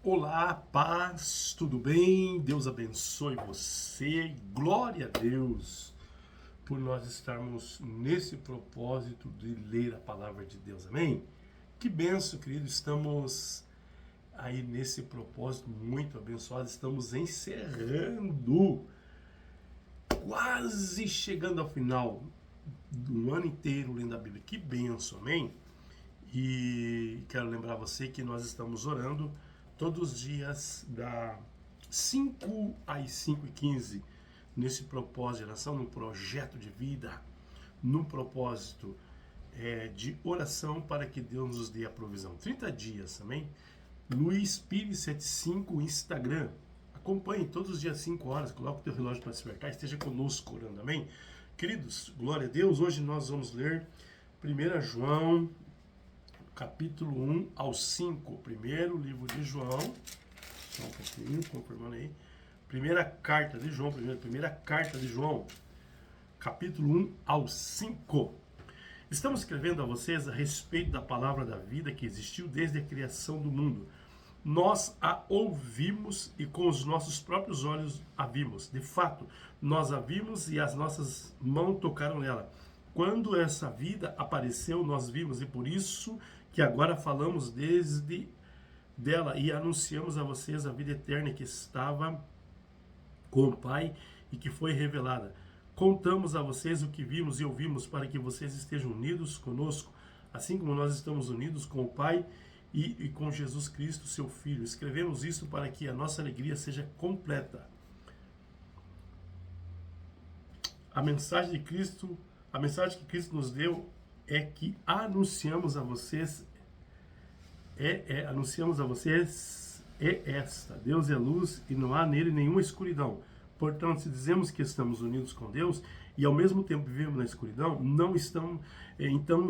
Olá, paz, tudo bem? Deus abençoe você. Glória a Deus por nós estarmos nesse propósito de ler a palavra de Deus. Amém? Que benção, querido. Estamos aí nesse propósito muito abençoado. Estamos encerrando, quase chegando ao final do ano inteiro lendo a Bíblia. Que benção, amém? E quero lembrar você que nós estamos orando todos os dias da 5 às 5h15 nesse propósito de oração, no projeto de vida, no propósito de oração para que Deus nos dê a provisão. 30 dias também. Luiz Pires 75 Instagram. Acompanhe todos os dias 5 horas, coloque o teu relógio para despertar, esteja conosco orando, amém? Queridos, glória a Deus. Hoje nós vamos ler 1 João capítulo 1 ao 5, primeiro livro de João, só um pouquinho, confirmando aí, primeira carta de João, primeira carta de João, capítulo 1 ao 5. Estamos escrevendo a vocês a respeito da palavra da vida que existiu desde a criação do mundo. Nós a ouvimos e com os nossos próprios olhos a vimos. De fato, nós a vimos e as nossas mãos tocaram nela. Quando essa vida apareceu, nós vimos, e por isso que agora falamos desde dela e anunciamos a vocês a vida eterna que estava com o Pai e que foi revelada. Contamos a vocês o que vimos e ouvimos para que vocês estejam unidos conosco, assim como nós estamos unidos com o Pai e com Jesus Cristo, seu Filho. Escrevemos isso para que a nossa alegria seja completa. A mensagem que Cristo nos deu é que anunciamos a vocês esta: Deus é luz e não há nele nenhuma escuridão. Portanto, se dizemos que estamos unidos com Deus e ao mesmo tempo vivemos na escuridão, não estamos, então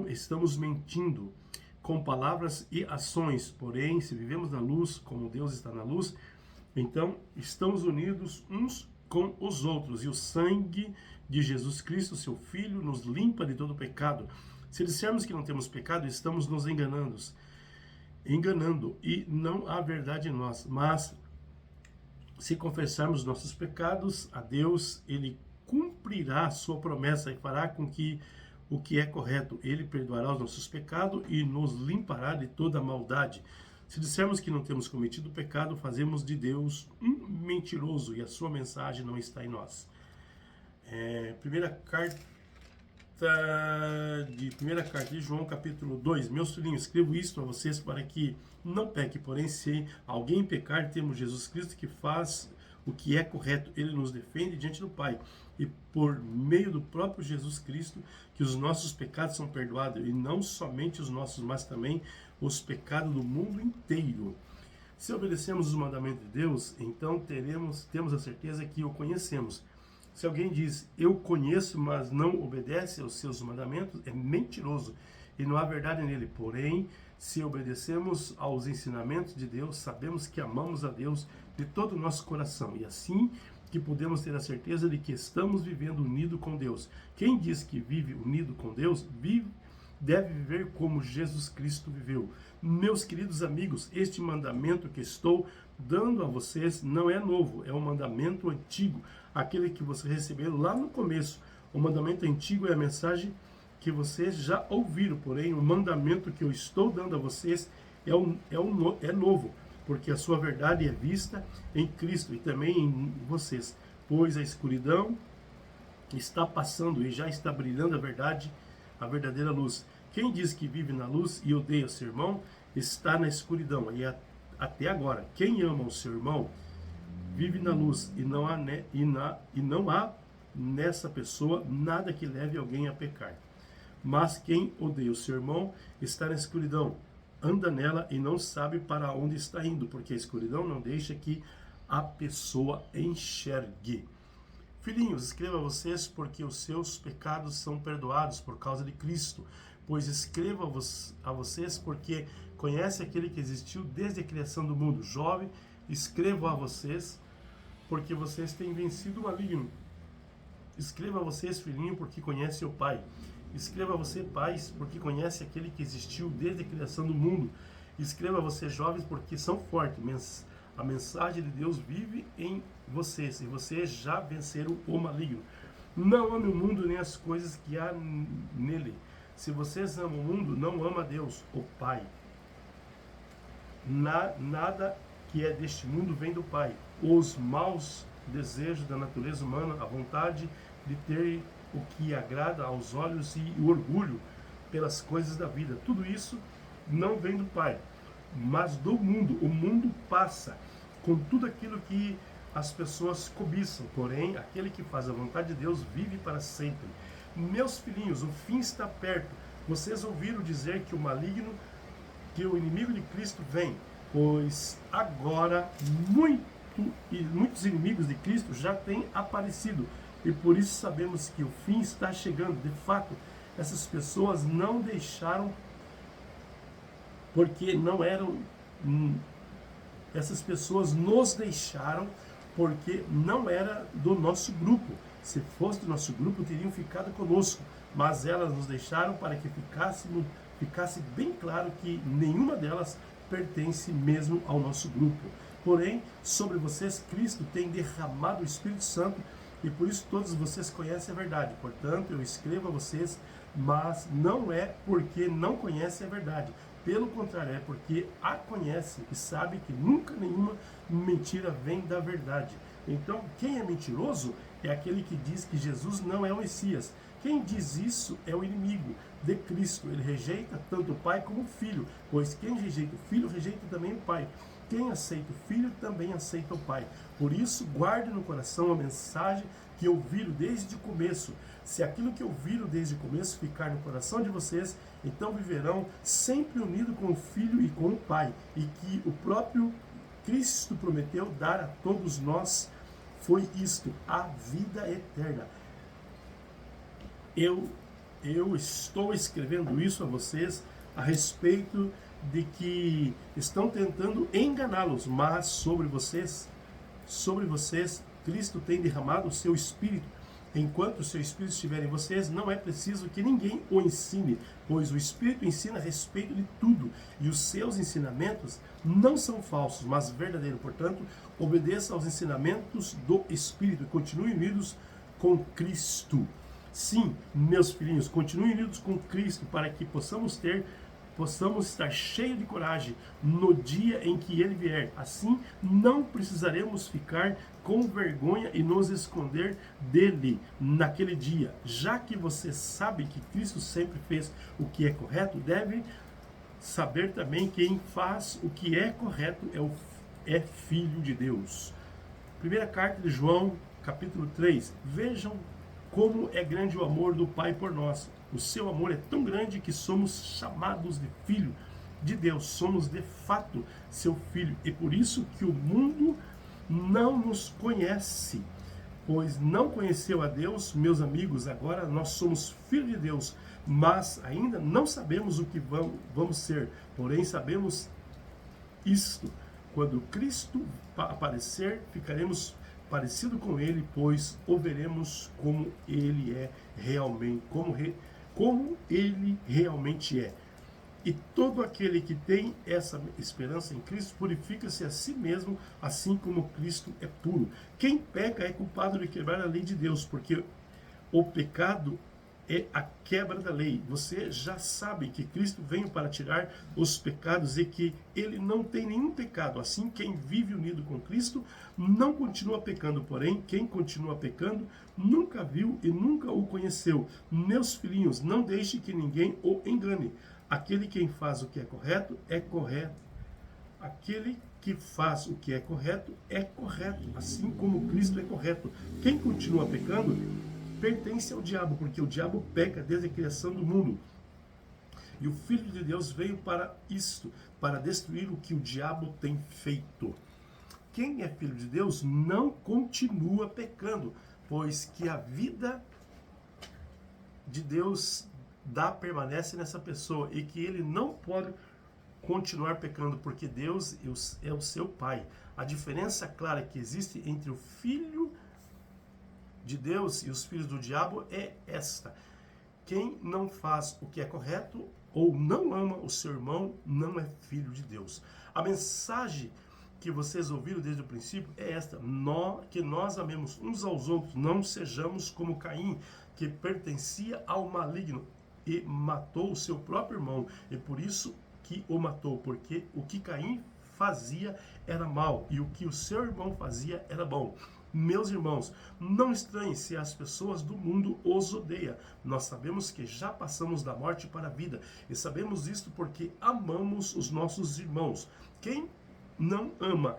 estamos mentindo com palavras e ações. Porém, se vivemos na luz como Deus está na luz, então estamos unidos uns com os outros, e o sangue de Jesus Cristo, seu Filho, nos limpa de todo pecado. Se dissermos que não temos pecado, estamos nos enganando e não há verdade em nós. Mas se confessarmos nossos pecados a Deus, Ele cumprirá a sua promessa e fará com que o que é correto. Ele perdoará os nossos pecados e nos limpará de toda maldade. Se dissermos que não temos cometido pecado, fazemos de Deus um mentiroso e a sua mensagem não está em nós. Primeira carta de João, capítulo 2. Meus filhinhos, escrevo isto a vocês para que não peque. Porém, se alguém pecar, temos Jesus Cristo que faz o que é correto. Ele nos defende diante do Pai. E por meio do próprio Jesus Cristo, que os nossos pecados são perdoados. E não somente os nossos, mas também os pecados do mundo inteiro. Se obedecemos os mandamentos de Deus, então temos a certeza que o conhecemos. Se alguém diz, eu conheço, mas não obedece aos seus mandamentos, é mentiroso e não há verdade nele. Porém, se obedecemos aos ensinamentos de Deus, sabemos que amamos a Deus de todo o nosso coração. E assim que podemos ter a certeza de que estamos vivendo unido com Deus. Quem diz que vive unido com Deus, deve viver como Jesus Cristo viveu. Meus queridos amigos, este mandamento que estou dando a vocês não é novo, é um mandamento antigo, aquele que vocês receberam lá no começo. O mandamento antigo é a mensagem que vocês já ouviram, porém o mandamento que eu estou dando a vocês é novo, porque a sua verdade é vista em Cristo e também em vocês, pois a escuridão está passando e já está brilhando a verdadeira luz. Quem diz que vive na luz e odeia o seu irmão, está na escuridão. E até agora, quem ama o seu irmão, vive na luz e não há nessa pessoa nada que leve alguém a pecar. Mas quem odeia o seu irmão está na escuridão, anda nela e não sabe para onde está indo, porque a escuridão não deixa que a pessoa enxergue. Filhinhos, escreva a vocês porque os seus pecados são perdoados por causa de Cristo. Pois escreva a vocês porque conhece aquele que existiu desde a criação do mundo. Jovem, escrevo a vocês porque vocês têm vencido o maligno. Escreva a vocês, filhinho, porque conhece o Pai. Escreva a você, pais, porque conhece aquele que existiu desde a criação do mundo. Escreva a vocês jovens porque são fortes. A mensagem de Deus vive em vocês e vocês já venceram o maligno. Não ame o mundo nem as coisas que há nele. Se vocês amam o mundo, não ama Deus, o Pai. Nada que é deste mundo vem do Pai. Os maus desejos da natureza humana, a vontade de ter o que agrada aos olhos e o orgulho pelas coisas da vida, tudo isso não vem do Pai, mas do mundo. O mundo passa com tudo aquilo que as pessoas cobiçam, porém aquele que faz a vontade de Deus vive para sempre. Meus filhinhos, o fim está perto. Vocês ouviram dizer que o maligno, que o inimigo de Cristo vem, pois agora muitos inimigos de Cristo já têm aparecido, e por isso sabemos que o fim está chegando. De fato, essas pessoas não deixaram, porque não eram, essas pessoas nos deixaram porque não era do nosso grupo. Se fosse do nosso grupo, teriam ficado conosco, mas elas nos deixaram para que ficasse bem claro que nenhuma delas pertence mesmo ao nosso grupo. Porém, sobre vocês Cristo tem derramado o Espírito Santo, e por isso todos vocês conhecem a verdade. Portanto, eu escrevo a vocês, mas não é porque não conhecem a verdade. Pelo contrário, é porque a conhecem e sabem que nunca nenhuma mentira vem da verdade. Então, quem é mentiroso é aquele que diz que Jesus não é o Messias. Quem diz isso é o inimigo de Cristo. Ele rejeita tanto o Pai como o Filho, pois quem rejeita o Filho, rejeita também o Pai. Quem aceita o Filho, também aceita o Pai. Por isso, guarde no coração a mensagem que ouviram desde o começo. Se aquilo que ouviram desde o começo ficar no coração de vocês, então viverão sempre unidos com o Filho e com o Pai. E que o próprio Cristo prometeu dar a todos nós foi isto, a vida eterna. Eu estou escrevendo isso a vocês a respeito de que estão tentando enganá-los, mas sobre vocês, Cristo tem derramado o seu Espírito. Enquanto o seu Espírito estiver em vocês, não é preciso que ninguém o ensine, pois o Espírito ensina a respeito de tudo, e os seus ensinamentos não são falsos, mas verdadeiros. Portanto, obedeça aos ensinamentos do Espírito e continue unidos com Cristo. Sim, meus filhinhos, continuem unidos com Cristo para que possamos estar cheios de coragem no dia em que Ele vier. Assim, não precisaremos ficar com vergonha e nos esconder dele naquele dia. Já que você sabe que Cristo sempre fez o que é correto, deve saber também que quem faz o que é correto é filho de Deus. Primeira carta de João, capítulo 3. Vejam como é grande o amor do Pai por nós. O seu amor é tão grande que somos chamados de filho de Deus. Somos de fato seu filho. E por isso que o mundo não nos conhece, pois não conheceu a Deus. Meus amigos, agora nós somos filhos de Deus, mas ainda não sabemos o que vamos ser. Porém, sabemos isto: quando Cristo aparecer, ficaremos parecido com Ele, pois o veremos como Ele é realmente, como Ele realmente é. E todo aquele que tem essa esperança em Cristo purifica-se a si mesmo, assim como Cristo é puro. Quem peca é culpado de quebrar a lei de Deus, porque o pecado é a quebra da lei. Você já sabe que Cristo veio para tirar os pecados e que Ele não tem nenhum pecado. Assim, quem vive unido com Cristo não continua pecando. Porém, quem continua pecando nunca viu e nunca o conheceu. Meus filhinhos, não deixe que ninguém o engane. Aquele que faz o que é correto, é correto. Aquele que faz o que é correto, assim como Cristo é correto. Quem continua pecando pertence ao diabo, porque o diabo peca desde a criação do mundo. E o Filho de Deus veio para isto, para destruir o que o diabo tem feito. Quem é filho de Deus não continua pecando, pois que a vida de Deus permanece nessa pessoa, e que ele não pode continuar pecando, porque Deus é o seu Pai. A diferença clara que existe entre o Filho de Deus e os filhos do diabo é esta: quem não faz o que é correto, ou não ama o seu irmão, não é filho de Deus. A mensagem que vocês ouviram desde o princípio é esta: que nós amemos uns aos outros, não sejamos como Caim, que pertencia ao maligno e matou o seu próprio irmão, e por isso que o matou, porque o que Caim fazia era mal, e o que o seu irmão fazia era bom. Meus irmãos, não estranhem se as pessoas do mundo os odeiam. Nós sabemos que já passamos da morte para a vida, e sabemos isto porque amamos os nossos irmãos. Quem não ama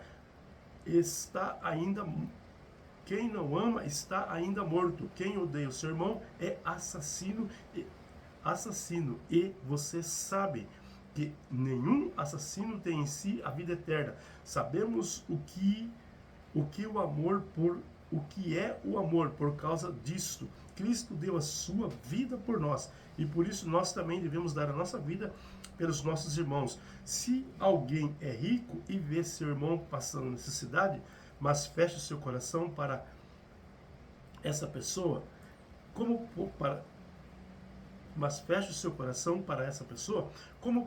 está ainda morto. Quem odeia o seu irmão é assassino, e você sabe que nenhum assassino tem em si a vida eterna. Sabemos o que é o amor. Por causa disto, Cristo deu a sua vida por nós, e por isso nós também devemos dar a nossa vida pelos nossos irmãos. Se alguém é rico e vê seu irmão passando necessidade, mas fecha o seu coração para essa pessoa, como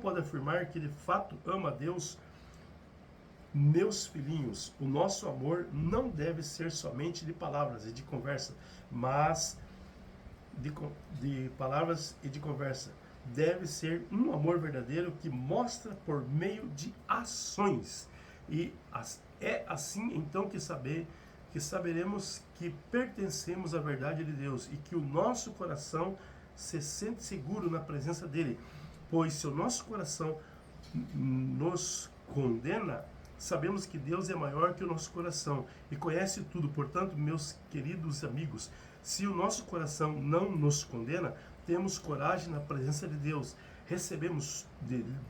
pode afirmar que de fato ama a Deus? Meus filhinhos, o nosso amor não deve ser somente de palavras e de conversa, mas de palavras e de conversa. Deve ser um amor verdadeiro que mostra por meio de ações. E é assim então que saberemos que pertencemos à verdade de Deus e que o nosso coração se sente seguro na presença dele. Pois se o nosso coração nos condena, sabemos que Deus é maior que o nosso coração e conhece tudo. Portanto, meus queridos amigos, se o nosso coração não nos condena, temos coragem na presença de Deus. Recebemos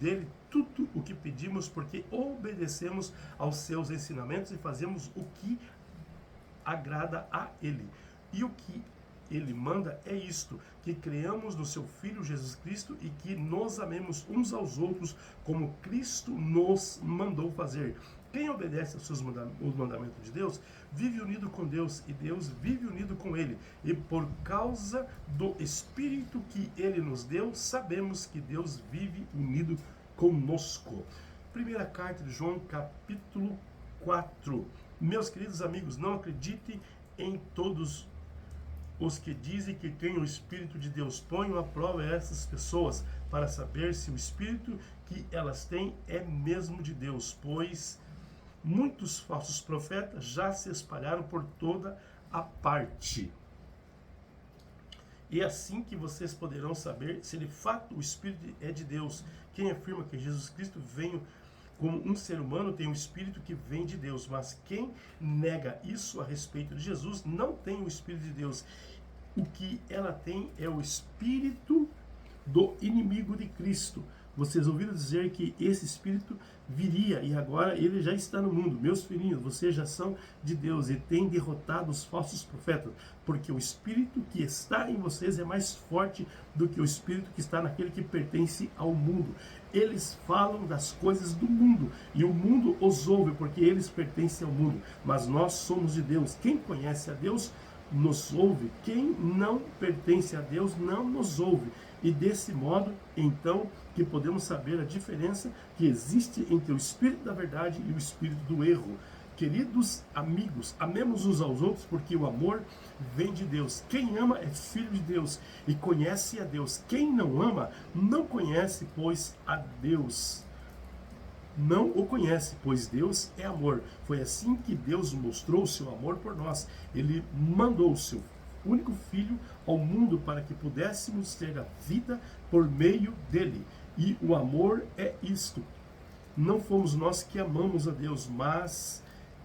dele tudo o que pedimos, porque obedecemos aos seus ensinamentos e fazemos o que agrada a ele. E o que ele manda é isto: que creamos no seu Filho Jesus Cristo e que nos amemos uns aos outros como Cristo nos mandou fazer. Quem obedece aos mandamentos de Deus vive unido com Deus, e Deus vive unido com ele. E por causa do Espírito que ele nos deu, sabemos que Deus vive unido conosco. Primeira carta de João, capítulo 4. Meus queridos amigos, não acreditem em todos os que dizem que têm o Espírito de Deus. Ponham à prova essas pessoas para saber se o Espírito que elas têm é mesmo de Deus, pois muitos falsos profetas já se espalharam por toda a parte. E é assim que vocês poderão saber se de fato o Espírito é de Deus. Quem afirma que Jesus Cristo veio como um ser humano tem um Espírito que vem de Deus, mas quem nega isso a respeito de Jesus não tem o Espírito de Deus. O que ela tem é o Espírito do inimigo de Cristo. Vocês ouviram dizer que esse Espírito viria, e agora ele já está no mundo. Meus filhinhos, vocês já são de Deus e têm derrotado os falsos profetas, porque o Espírito que está em vocês é mais forte do que o Espírito que está naquele que pertence ao mundo. Eles falam das coisas do mundo, e o mundo os ouve, porque eles pertencem ao mundo. Mas nós somos de Deus. Quem conhece a Deus nos ouve. Quem não pertence a Deus não nos ouve. E desse modo, então, que podemos saber a diferença que existe entre o Espírito da verdade e o Espírito do erro. Queridos amigos, amemos uns aos outros, porque o amor vem de Deus. Quem ama é filho de Deus e conhece a Deus. Quem não ama não conhece, pois a Deus não o conhece, pois Deus é amor. Foi assim que Deus mostrou o seu amor por nós. Ele mandou o seu único Filho ao mundo para que pudéssemos ter a vida por meio dele. E o amor é isto: não fomos nós que amamos a Deus, mas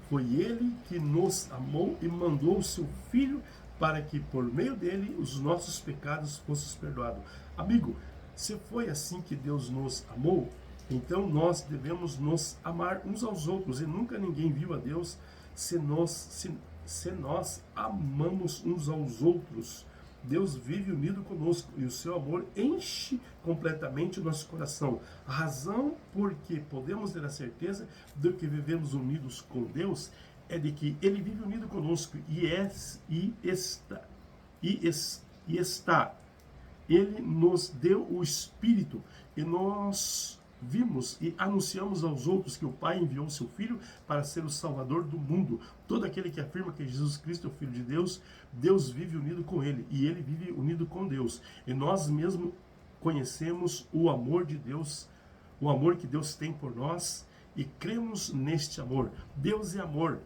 foi ele que nos amou e mandou o seu Filho para que por meio dele os nossos pecados fossem perdoados. Amigo, se foi assim que Deus nos amou, então nós devemos nos amar uns aos outros, e nunca ninguém viu a Deus se nós amamos uns aos outros. Deus vive unido conosco e o seu amor enche completamente o nosso coração. A razão por que podemos ter a certeza de que vivemos unidos com Deus é de que ele vive unido conosco e está Ele nos deu o Espírito e nós vimos e anunciamos aos outros que o Pai enviou o seu Filho para ser o Salvador do mundo. Todo aquele que afirma que Jesus Cristo é o Filho de Deus, Deus vive unido com ele e ele vive unido com Deus. E nós mesmos conhecemos o amor de Deus, o amor que Deus tem por nós e cremos neste amor. Deus é amor.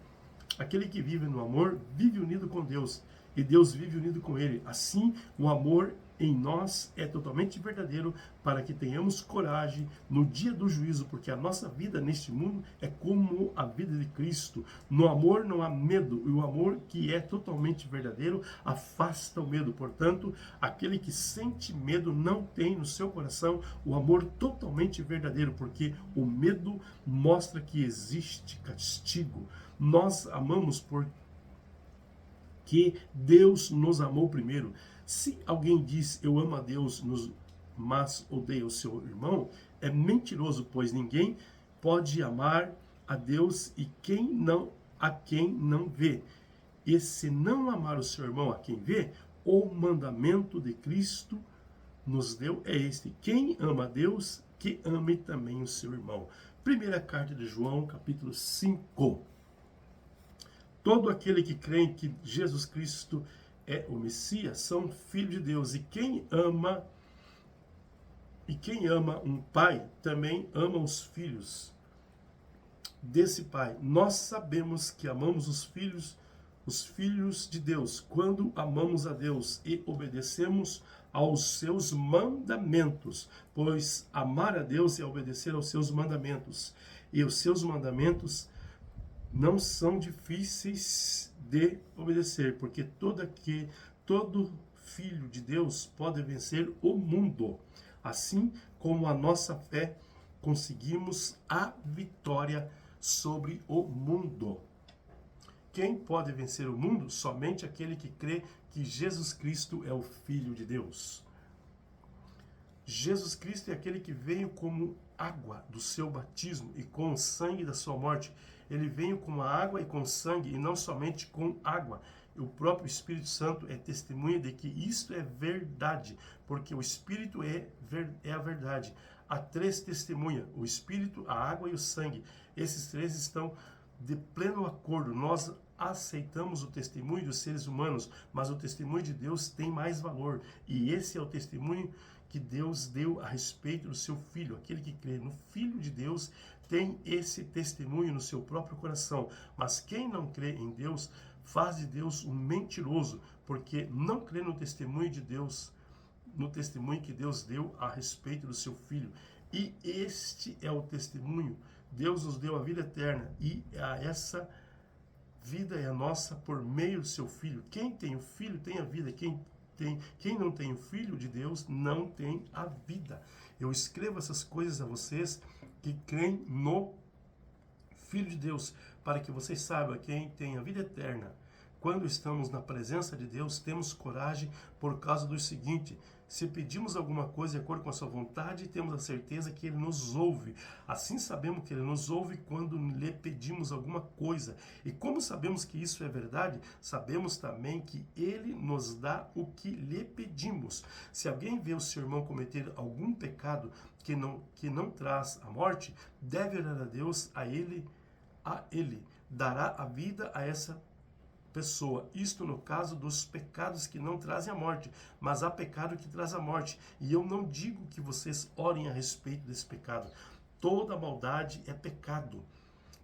Aquele que vive no amor vive unido com Deus e Deus vive unido com ele. Assim, o amor em nós é totalmente verdadeiro, para que tenhamos coragem no dia do juízo, porque a nossa vida neste mundo é como a vida de Cristo. No amor não há medo, e o amor que é totalmente verdadeiro afasta o medo. Portanto, aquele que sente medo não tem no seu coração o amor totalmente verdadeiro, porque o medo mostra que existe castigo. Nós amamos porque Deus nos amou primeiro. Se alguém diz eu amo a Deus, mas odeia o seu irmão, é mentiroso, pois ninguém pode amar a Deus a quem não vê. E se não amar o seu irmão a quem vê, o mandamento de Cristo nos deu é este: quem ama a Deus, que ame também o seu irmão. Primeira carta de João, capítulo 5. Todo aquele que crê em que Jesus Cristo é o Messias são filhos de Deus, e quem ama um pai também ama os filhos desse pai. Nós sabemos que amamos os filhos de Deus, quando amamos a Deus e obedecemos aos seus mandamentos, pois amar a Deus é obedecer aos seus mandamentos, e os seus mandamentos não são difíceis de obedecer, porque todo filho de Deus pode vencer o mundo. Assim como a nossa fé, conseguimos a vitória sobre o mundo. Quem pode vencer o mundo? Somente aquele que crê que Jesus Cristo é o Filho de Deus. Jesus Cristo é aquele que veio como água do seu batismo e com o sangue da sua morte. Ele veio com a água e com sangue, e não somente com água. O próprio Espírito Santo é testemunha de que isto é verdade, porque o Espírito é a verdade. Há três testemunhas: o Espírito, a água e o sangue. Esses três estão de pleno acordo. Nós aceitamos o testemunho dos seres humanos, mas o testemunho de Deus tem mais valor. E esse é o testemunho que Deus deu a respeito do seu Filho. Aquele que crê no Filho de Deus tem esse testemunho no seu próprio coração. Mas quem não crê em Deus faz de Deus um mentiroso, porque não crê no testemunho de Deus, no testemunho que Deus deu a respeito do seu Filho. E este é o testemunho. Deus nos deu a vida eterna, e essa vida é nossa por meio do seu Filho. Quem tem o Filho tem a vida. Quem não tem o Filho de Deus não tem a vida. Eu escrevo essas coisas a vocês que creem no Filho de Deus, para que vocês saibam quem tem a vida eterna. Quando estamos na presença de Deus, temos coragem por causa do seguinte: se pedimos alguma coisa de acordo com a sua vontade, temos a certeza que Ele nos ouve. Assim sabemos que Ele nos ouve quando lhe pedimos alguma coisa. E como sabemos que isso é verdade, sabemos também que Ele nos dá o que lhe pedimos. Se alguém vê o seu irmão cometer algum pecado que não traz a morte, deve orar a Deus, a ele dará a vida a essa pessoa. Isto no caso dos pecados que não trazem a morte, mas há pecado que traz a morte. E eu não digo que vocês orem a respeito desse pecado. Toda maldade é pecado.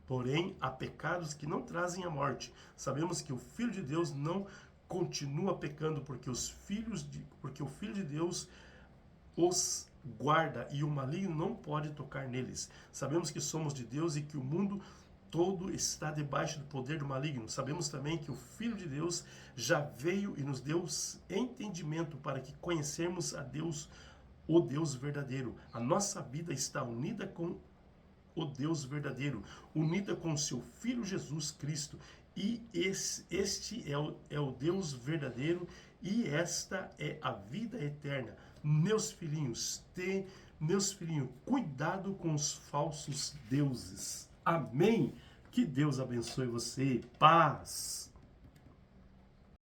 Porém, há pecados que não trazem a morte. Sabemos que o Filho de Deus não continua pecando, porque o Filho de Deus os guarda e o maligno não pode tocar neles. Sabemos que somos de Deus e que o mundo todo está debaixo do poder do maligno. Sabemos também que o Filho de Deus já veio e nos deu entendimento para que conhecermos a Deus, o Deus verdadeiro. A nossa vida está unida com o Deus verdadeiro, unida com o seu Filho Jesus Cristo. E este é o Deus verdadeiro, e esta é a vida eterna. Meus filhinhos, cuidado com os falsos deuses. Amém? Que Deus abençoe você. Paz.